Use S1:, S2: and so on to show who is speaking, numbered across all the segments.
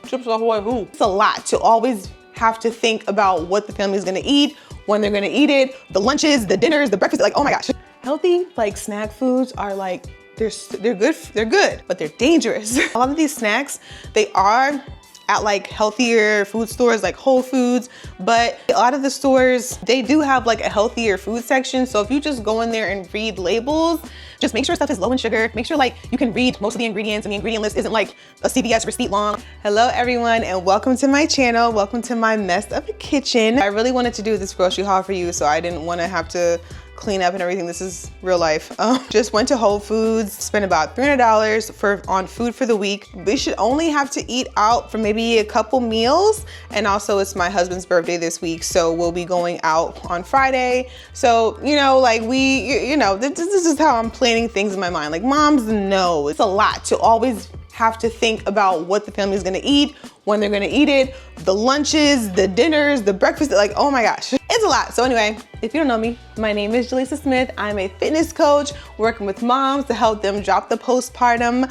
S1: Chips Ahoy who? It's a lot to always have to think about what the family's gonna eat, when they're gonna eat it, the lunches, the dinners, the breakfast, like, oh my gosh. Healthy, like, snack foods are like, they're good, but they're dangerous. A lot of these snacks, they are at like healthier food stores like Whole Foods, but a lot of the stores, they do have like a healthier food section. So if you just go in there and read labels, just make sure stuff is low in sugar. Make sure like you can read most of the ingredients and the ingredient list isn't like a CVS receipt long. Hello everyone and welcome to my channel. Welcome to my mess of a kitchen. I really wanted to do this grocery haul for you, so I didn't want to have to clean up and everything. This is real life. Just went to Whole Foods, spent about $300 on food for the week. We should only have to eat out for maybe a couple meals. And also it's my husband's birthday this week, so we'll be going out on Friday. So, you know, like this is how I'm planning things in my mind. Like moms know it's a lot to always have to think about what the family's gonna eat, when they're gonna eat it, the lunches, the dinners, the breakfast, like, oh my gosh, it's a lot. So anyway, if you don't know me, my name is Jelisa Smith. I'm a fitness coach working with moms to help them drop the postpartum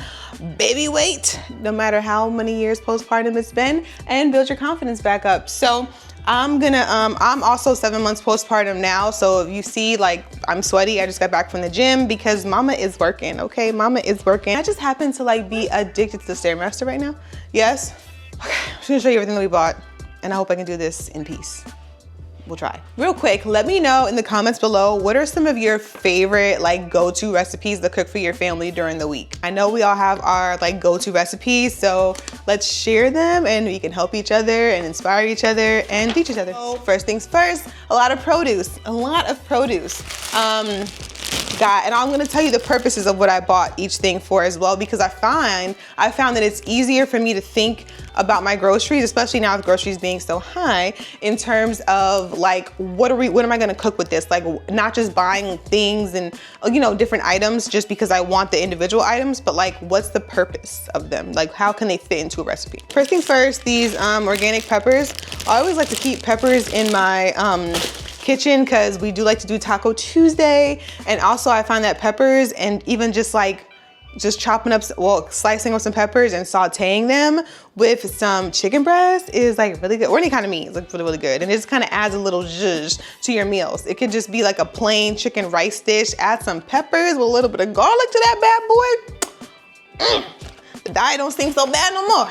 S1: baby weight, no matter how many years postpartum it's been, and build your confidence back up. So I'm also 7 months postpartum now. So if you see like I'm sweaty, I just got back from the gym because mama is working, okay? Mama is working. I just happen to like be addicted to the Stairmaster right now. Yes? Okay, I'm just gonna show you everything that we bought and I hope I can do this in peace. We'll try. Real quick, let me know in the comments below, what are some of your favorite like go-to recipes to cook for your family during the week? I know we all have our like go-to recipes, so let's share them and we can help each other and inspire each other and teach each other. So first things first, a lot of produce. And I'm gonna tell you the purposes of what I bought each thing for as well, because I found that it's easier for me to think about my groceries, especially now with groceries being so high, in terms of like, what am I gonna cook with this? Like not just buying things and, you know, different items just because I want the individual items, but like, what's the purpose of them? Like, how can they fit into a recipe? First things first, these organic peppers. I always like to keep peppers in my, kitchen because we do like to do Taco Tuesday. And also I find that peppers and even just chopping up, well, slicing up some peppers and sauteing them with some chicken breast is like really good, or any kind of meat is like really, really good. And it just kind of adds a little zhuzh to your meals. It could just be like a plain chicken rice dish, add some peppers with a little bit of garlic to that bad boy. The diet don't seem so bad no more.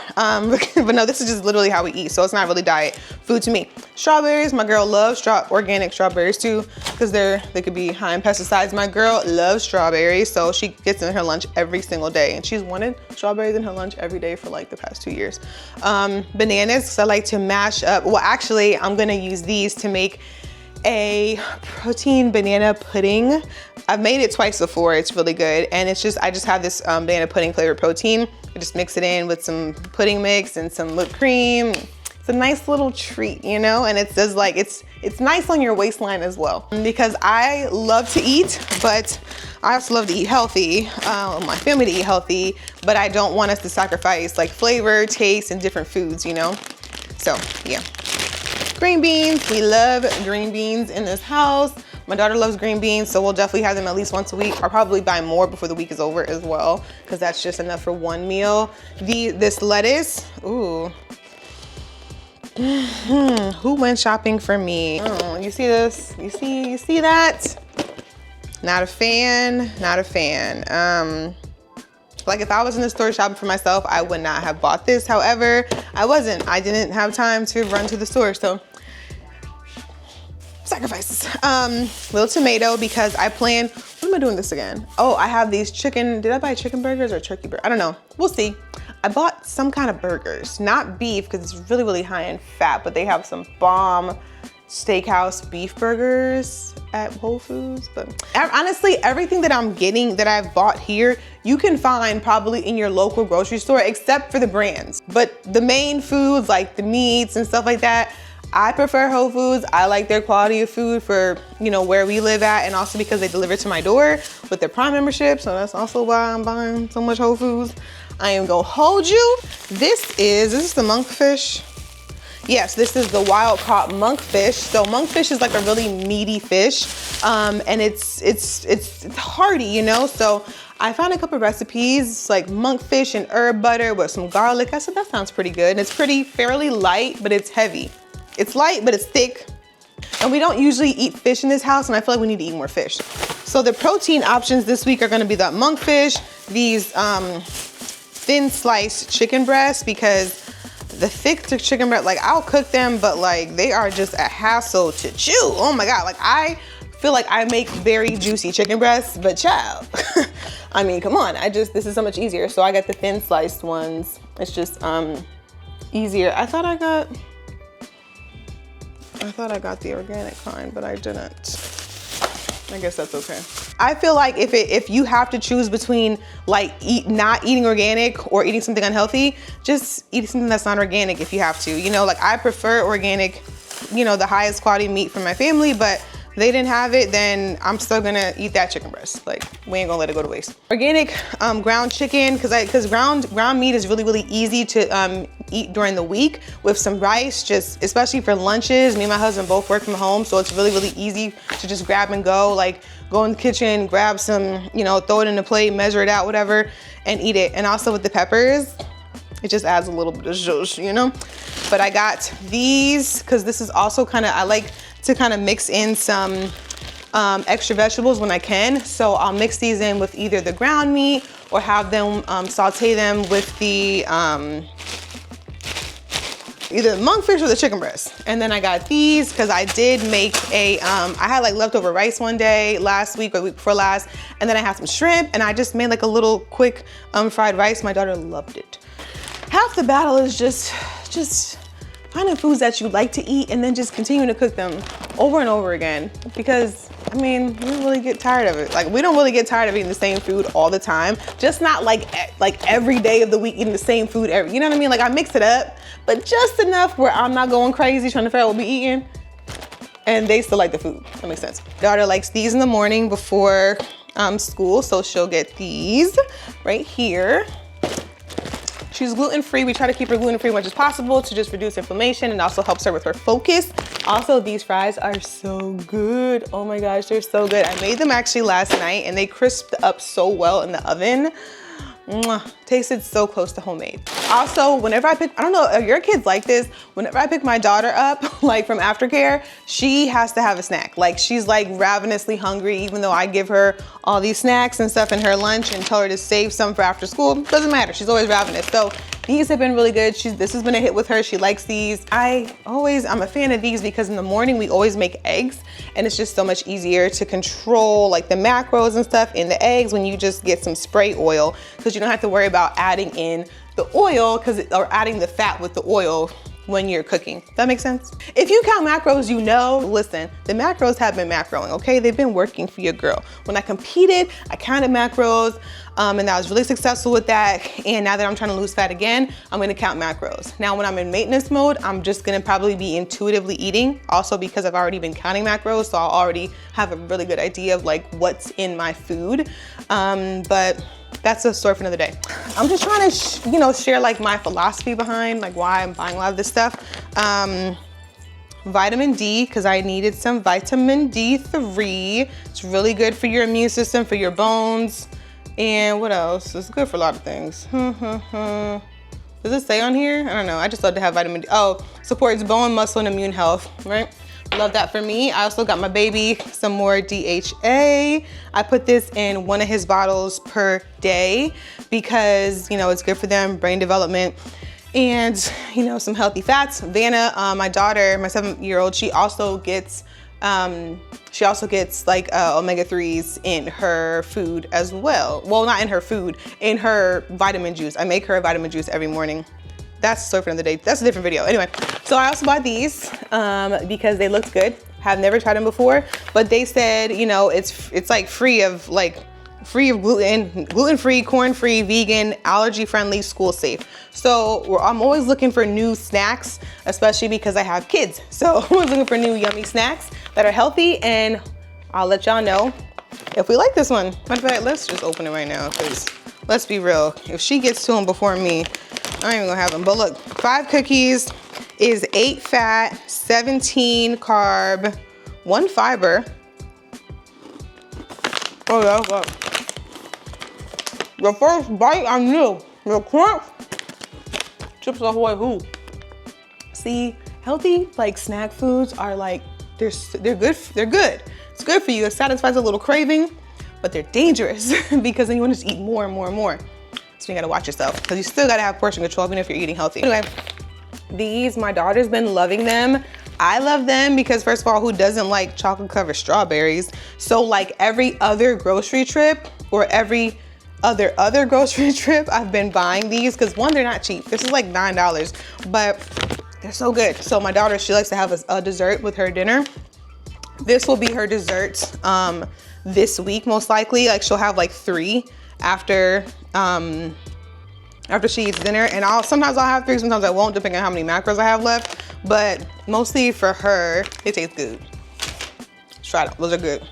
S1: But no, this is just literally how we eat. So it's not really diet food to me. Strawberries, my girl loves organic strawberries too, because they could be high in pesticides. My girl loves strawberries, so she gets in her lunch every single day. And she's wanted strawberries in her lunch every day for like the past 2 years. Bananas, because I like to mash up. Well, actually, I'm gonna use these to make a protein banana pudding. I've made it twice before. It's really good. And it's just, I just have this banana pudding flavored protein. I just mix it in with some pudding mix and some whipped cream. It's a nice little treat, you know? And it does like, it's nice on your waistline as well. Because I love to eat, but I also love to eat healthy. My family to eat healthy, but I don't want us to sacrifice like flavor, taste, and different foods, you know? So yeah. Green beans, we love green beans in this house. My daughter loves green beans, so we'll definitely have them at least once a week. I'll probably buy more before the week is over as well, because that's just enough for one meal. This lettuce, ooh. Who went shopping for me? Oh, you see this? You see that? Not a fan, not a fan. Like if I was in the store shopping for myself, I would not have bought this. However, I didn't have time to run to the store, so sacrifices. Little tomato, because I plan, what am I doing this again? Oh, I have these did I buy chicken burgers or turkey burgers? I don't know, we'll see. I bought some kind of burgers, not beef, because it's really, really high in fat, but they have some bomb steakhouse beef burgers at Whole Foods. But honestly, everything that I'm getting, that I've bought here, you can find probably in your local grocery store, except for the brands. But the main foods, like the meats and stuff like that, I prefer Whole Foods. I like their quality of food for, you know, where we live at, and also because they deliver to my door with their Prime membership. So that's also why I'm buying so much Whole Foods. I am gonna hold you. This is the monkfish. Yes, this is the wild caught monkfish. So monkfish is like a really meaty fish, and it's hearty, you know. So I found a couple recipes like monkfish and herb butter with some garlic. I said, that sounds pretty good. And it's fairly light, but it's heavy. It's light, but it's thick. And we don't usually eat fish in this house, and I feel like we need to eat more fish. So the protein options this week are gonna be the monkfish, these thin sliced chicken breasts, because the thick chicken breast, like I'll cook them, but like they are just a hassle to chew. Oh my God, like I feel like I make very juicy chicken breasts, but child, I mean, come on, this is so much easier. So I got the thin sliced ones. It's just easier. I thought I got the organic kind, but I didn't. I guess that's okay. I feel like if you have to choose between like not eating organic or eating something unhealthy, just eat something that's not organic if you have to. You know, like I prefer organic, you know, the highest quality meat for my family, but if they didn't have it, then I'm still gonna eat that chicken breast. Like we ain't gonna let it go to waste. Organic ground chicken, because ground meat is really easy to eat during the week with some rice, just especially for lunches. Me and my husband both work from home, so it's really easy to just grab and go. Like go in the kitchen, grab some, you know, throw it in a plate, measure it out, whatever, and eat it. And also with the peppers, it just adds a little bit of zhuzh, you know? But I got these, because this is also I like to kind of mix in some extra vegetables when I can. So I'll mix these in with either the ground meat or have them saute them with the either the monkfish or the chicken breast. And then I got these because I did make I had like leftover rice one day last week or the week before last, and then I had some shrimp, and I just made like a little quick fried rice. My daughter loved it. Half the battle is just finding foods that you like to eat and then just continuing to cook them over and over again, because I mean, we really get tired of it. Like we don't really get tired of eating the same food all the time, just not like every day of the week eating the same food you know what I mean? Like I mix it up, but just enough where I'm not going crazy trying to figure out what we're eating, and they still like the food. That makes sense. Daughter likes these in the morning before school, so she'll get these right here. She's gluten-free. We try to keep her gluten-free as much as possible to just reduce inflammation, and also helps her with her focus. Also, these fries are so good. Oh my gosh, they're so good. I made them actually last night and they crisped up so well in the oven. Mwah, tasted so close to homemade. Also, whenever I don't know if your kids like this, whenever I pick my daughter up, like from aftercare, she has to have a snack. Like she's like ravenously hungry, even though I give her all these snacks and stuff in her lunch and tell her to save some for after school. Doesn't matter, she's always ravenous. So these have been really good. This has been a hit with her. She likes these. I'm a fan of these because in the morning we always make eggs, and it's just so much easier to control like the macros and stuff in the eggs when you just get some spray oil, because you don't have to worry about adding in the oil or adding the fat with the oil when you're cooking. That makes sense? If you count macros, you know, listen, the macros have been macroing, okay? They've been working for your girl. When I competed, I counted macros, and I was really successful with that. And now that I'm trying to lose fat again, I'm gonna count macros. Now, when I'm in maintenance mode, I'm just gonna probably be intuitively eating, also because I've already been counting macros, so I'll already have a really good idea of like what's in my food. But that's a story for another day. I'm just trying to, share like my philosophy behind like why I'm buying a lot of this stuff. Vitamin D, because I needed some vitamin D3. It's really good for your immune system, for your bones. And what else? It's good for a lot of things. Does it say on here? I don't know. I just love to have vitamin D. Oh, supports bone, muscle, and immune health, right? Love that for me. I also got my baby some more DHA. I put this in one of his bottles per day because, it's good for them, brain development, and, some healthy fats. Vanna, my daughter, my 7-year-old, she also gets like omega-3s in her food as well. Well, not in her food, in her vitamin juice. I make her a vitamin juice every morning. That's the story for another day. That's a different video. Anyway, so I also bought these because they looked good. Have never tried them before, but they said, it's like free of gluten, gluten-free, corn-free, vegan, allergy-friendly, school-safe. So I'm always looking for new snacks, especially because I have kids. So I'm always looking for new yummy snacks that are healthy, and I'll let y'all know if we like this one. Matter of fact, let's just open it right now, because let's be real. If she gets to them before me, I ain't even gonna have them. But look, 5 cookies is 8 fat, 17 carb, 1 fiber. Oh yeah, look. The first bite I knew. The crunch. Chips Ahoy who? See, healthy like snack foods are like, they're good. They're good. It's good for you. It satisfies a little craving, but they're dangerous because then you want to just eat more and more and more. So you gotta watch yourself because you still gotta have portion control even if you're eating healthy. Anyway, these, my daughter's been loving them. I love them because first of all, who doesn't like chocolate covered strawberries? So like every other grocery trip or every other grocery trip, I've been buying these because one, they're not cheap. This is like $9, but they're so good. So my daughter, she likes to have a dessert with her dinner. This will be her dessert this week, most likely. Like she'll have like 3 after she eats dinner, and sometimes I'll have 3, sometimes I won't, depending on how many macros I have left. But mostly for her, they taste good. Try them, those are good.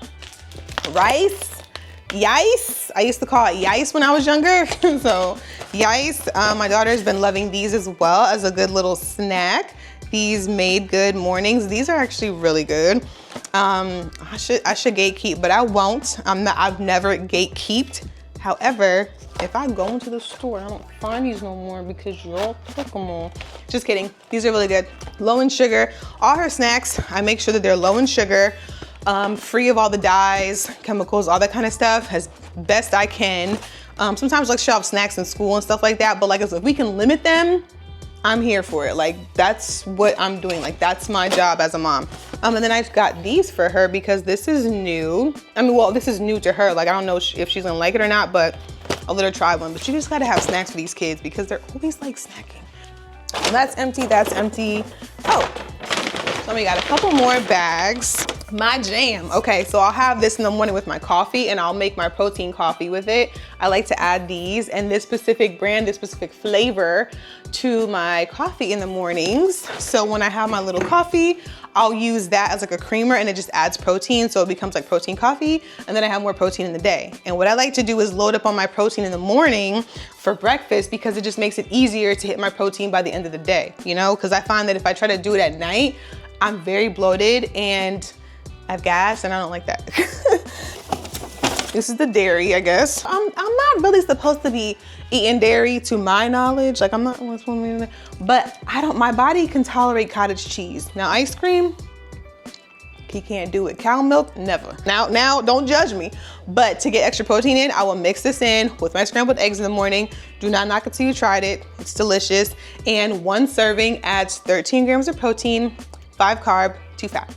S1: Rice, yice. I used to call it yice when I was younger. So yice, my daughter's been loving these as well as a good little snack. These made good mornings. These are actually really good. I should gatekeep, but I won't. I've never gatekeeped. However, if I go into the store, I don't find these no more because y'all took them all. Just kidding. These are really good. Low in sugar. All her snacks, I make sure that they're low in sugar, free of all the dyes, chemicals, all that kind of stuff, as best I can. Sometimes like she'll have snacks in school and stuff like that, but like if we can limit them, I'm here for it. Like that's what I'm doing. Like that's my job as a mom. And then I got these for her because this is new. I mean, well, this is new to her. Like I don't know if she's gonna like it or not, but I'll let her try one. But you just gotta have snacks for these kids because they're always like snacking. Well, that's empty, that's empty. Oh, so we got a couple more bags. My jam. Okay, so I'll have this in the morning with my coffee and I'll make my protein coffee with it. I like to add these and this specific brand, this specific flavor to my coffee in the mornings. So when I have my little coffee, I'll use that as like a creamer and it just adds protein. So it becomes like protein coffee and then I have more protein in the day. And what I like to do is load up on my protein in the morning for breakfast because it just makes it easier to hit my protein by the end of the day, you know? Because I find that if I try to do it at night, I'm very bloated and I have gas and I don't like that. This is the dairy, I guess. I'm not really supposed to be eating dairy to my knowledge. Like I'm not, but my body can tolerate cottage cheese. Now ice cream, he can't do it. Cow milk, never. Now don't judge me. But to get extra protein in, I will mix this in with my scrambled eggs in the morning. Do not knock it till you tried it. It's delicious. And 1 serving adds 13 grams of protein, 5 carb, 2 fat.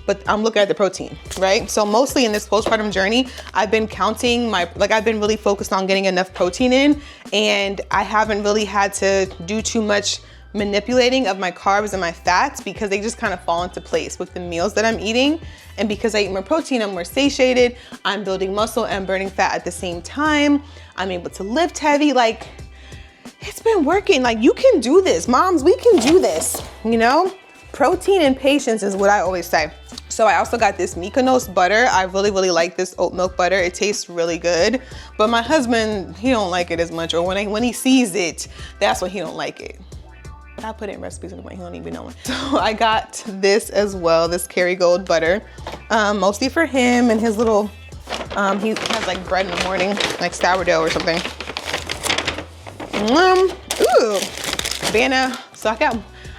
S1: But I'm looking at the protein, right? So mostly in this postpartum journey, I've been counting I've been really focused on getting enough protein in, and I haven't really had to do too much manipulating of my carbs and my fats because they just kind of fall into place with the meals that I'm eating. And because I eat more protein, I'm more satiated, I'm building muscle and burning fat at the same time. I'm able to lift heavy, like it's been working. Like you can do this, moms, we can do this, you know? Protein and patience is what I always say. So I also got this Mykonos butter. I really, really like this oat milk butter. It tastes really good, but my husband, he don't like it as much, or when he sees it, that's when he don't like it. I put it in recipes and he don't even know it. So I got this as well, this Kerrygold butter, mostly for him and his little, he has like bread in the morning, like sourdough or something. Ooh, banana, so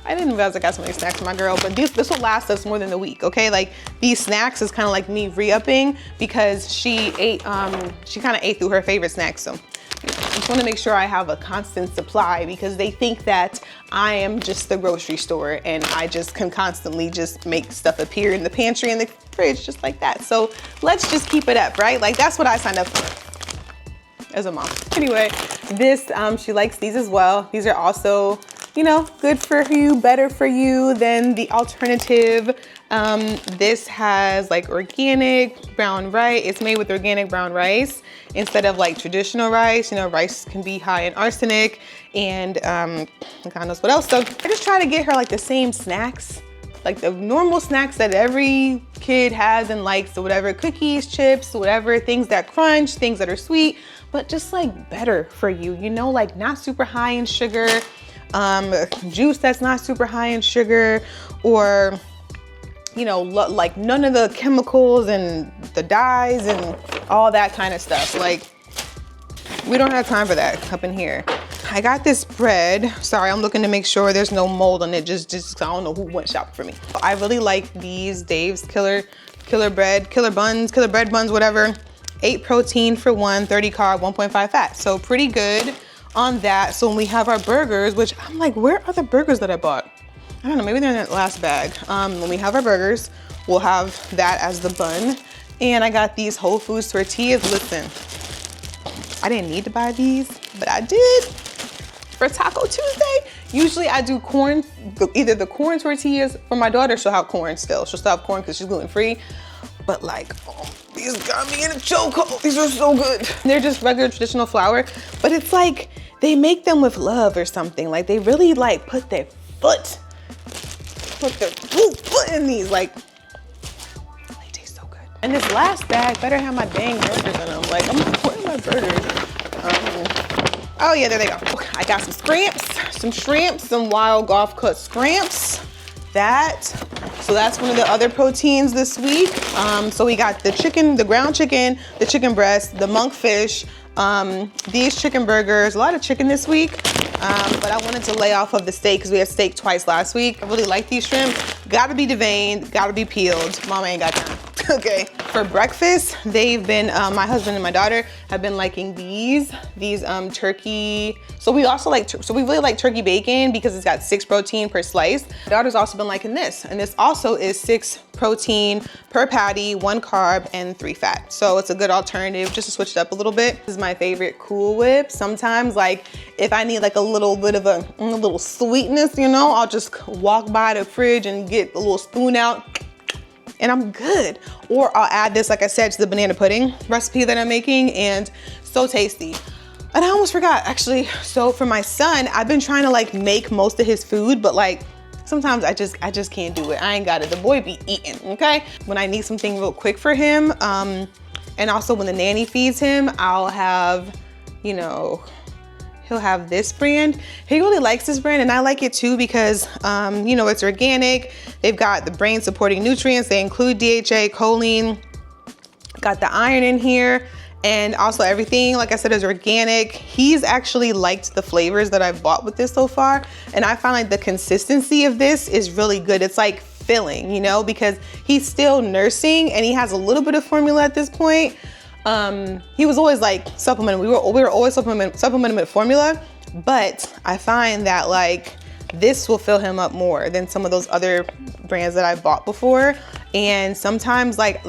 S1: I didn't realize I got so many snacks for my girl, but this will last us more than a week, okay? Like these snacks is kind of like me re-upping because she kind of ate through her favorite snacks. So I just want to make sure I have a constant supply because they think that I am just the grocery store and I just can constantly just make stuff appear in the pantry and the fridge just like that. So let's just keep it up, right? Like that's what I signed up for as a mom. Anyway, this, she likes these as well. These are also, you know, good for you, better for you than the alternative. This has like organic brown rice. It's made with organic brown rice instead of like traditional rice. You know, rice can be high in arsenic and God knows what else. So I just try to get her like the same snacks, like the normal snacks that every kid has and likes, or whatever, cookies, chips, whatever, things that crunch, things that are sweet, but just like better for you, you know, like not super high in sugar. Juice that's not super high in sugar, or you know, like none of the chemicals and the dyes and all that kind of stuff. Like We don't have time for that up in here. I got this bread. Sorry, I'm looking to make sure there's no mold on it. Just I don't know who went shopping for me. I really like these Dave's killer bread buns, whatever. 8 protein for 1, 30 carb, 1.5 fat. So pretty good on that. So when we have our burgers, which I'm like, where are the burgers that I bought? I don't know, maybe they're in that last bag. When we have our burgers, we'll have that as the bun. And I got these Whole Foods tortillas. Listen, I didn't need to buy these, but I did for Taco Tuesday. Usually I do corn, either the corn tortillas for my daughter. She'll have corn still. She'll still have corn because she's gluten-free. But like, oh, these got me in a chokehold. These are so good. They're just regular traditional flour, but it's like they make them with love or something. Like they really like put their foot in these. Like, they taste so good. And this last bag better have my dang burgers in them. Like, where are my burgers? Oh yeah, there they go. I got some shrimp, some wild golf cut scramps. So that's one of the other proteins this week. So we got the chicken, the ground chicken, the chicken breast, the monkfish, these chicken burgers, a lot of chicken this week. But I wanted to lay off of the steak because we had steak twice last week. I really like these shrimp. Gotta be deveined, gotta be peeled. Mama ain't got time. Okay. For breakfast, they've been, my husband and my daughter have been liking these turkey. So we really like turkey bacon because it's got 6 protein per slice. My daughter's also been liking this, and this also is 6 protein per patty, 1 carb, and 3 fat. So it's a good alternative just to switch it up a little bit. This is my favorite Cool Whip. Sometimes, like, if I need like a little bit of a little sweetness, you know, I'll just walk by the fridge and get a little spoon out, and I'm good. Or I'll add this, like I said, to the banana pudding recipe that I'm making, and so tasty. And I almost forgot, actually. So for my son, I've been trying to like make most of his food, but like sometimes I just can't do it. I ain't got it. The boy be eating, okay? When I need something real quick for him, and also when the nanny feeds him, I'll have, you know, he'll have this brand. He really likes this brand, and I like it too because, you know, it's organic. They've got the brain supporting nutrients. They include DHA, choline, got the iron in here, and also everything, like I said, is organic. He's actually liked the flavors that I've bought with this so far, and I find like the consistency of this is really good. It's like filling, you know, because he's still nursing and he has a little bit of formula at this point. He was always like supplementing. We were always supplementing with formula, but I find that like this will fill him up more than some of those other brands that I've bought before. And sometimes like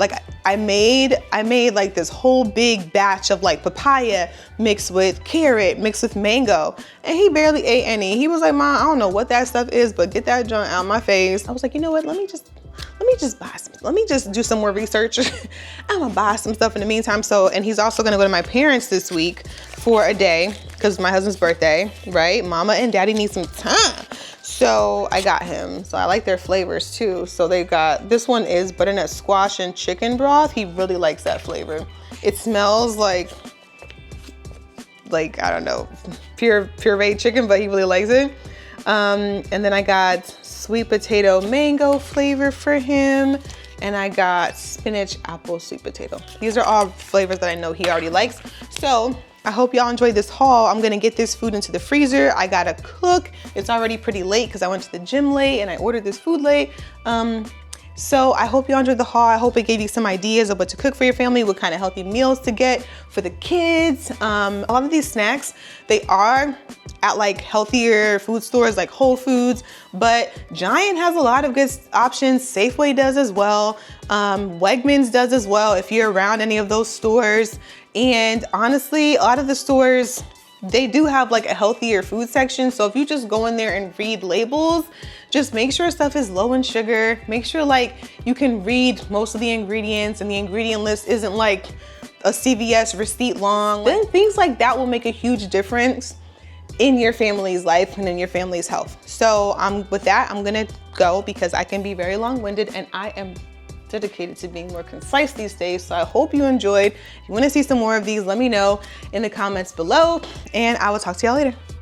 S1: I made like this whole big batch of like papaya mixed with carrot, mixed with mango, and he barely ate any. He was like, Mom, I don't know what that stuff is, but get that junk out of my face. I was like, you know what? Let me just buy some. Let me just do some more research. I'm gonna buy some stuff in the meantime. So, and he's also gonna go to my parents this week for a day because it's my husband's birthday, right? Mama and Daddy need some time. So I got him. So I like their flavors too. So they got, this one is butternut squash and chicken broth. He really likes that flavor. It smells like I don't know, pureed chicken, but he really likes it. And then I got sweet potato mango flavor for him. And I got spinach apple sweet potato. These are all flavors that I know he already likes. So I hope y'all enjoyed this haul. I'm gonna get this food into the freezer. I gotta cook. It's already pretty late because I went to the gym late and I ordered this food late. So I hope y'all enjoyed the haul. I hope it gave you some ideas of what to cook for your family, what kind of healthy meals to get for the kids. A lot of these snacks, they are at like healthier food stores like Whole Foods, but Giant has a lot of good options. Safeway does as well. Wegmans does as well if you're around any of those stores. And honestly, a lot of the stores, they do have like a healthier food section. So if you just go in there and read labels, just make sure stuff is low in sugar. Make sure like you can read most of the ingredients and the ingredient list isn't like a CVS receipt long. Then things like that will make a huge difference in your family's life and in your family's health. So with that, I'm gonna go because I can be very long-winded and I am dedicated to being more concise these days. So I hope you enjoyed. If you wanna see some more of these, let me know in the comments below and I will talk to y'all later.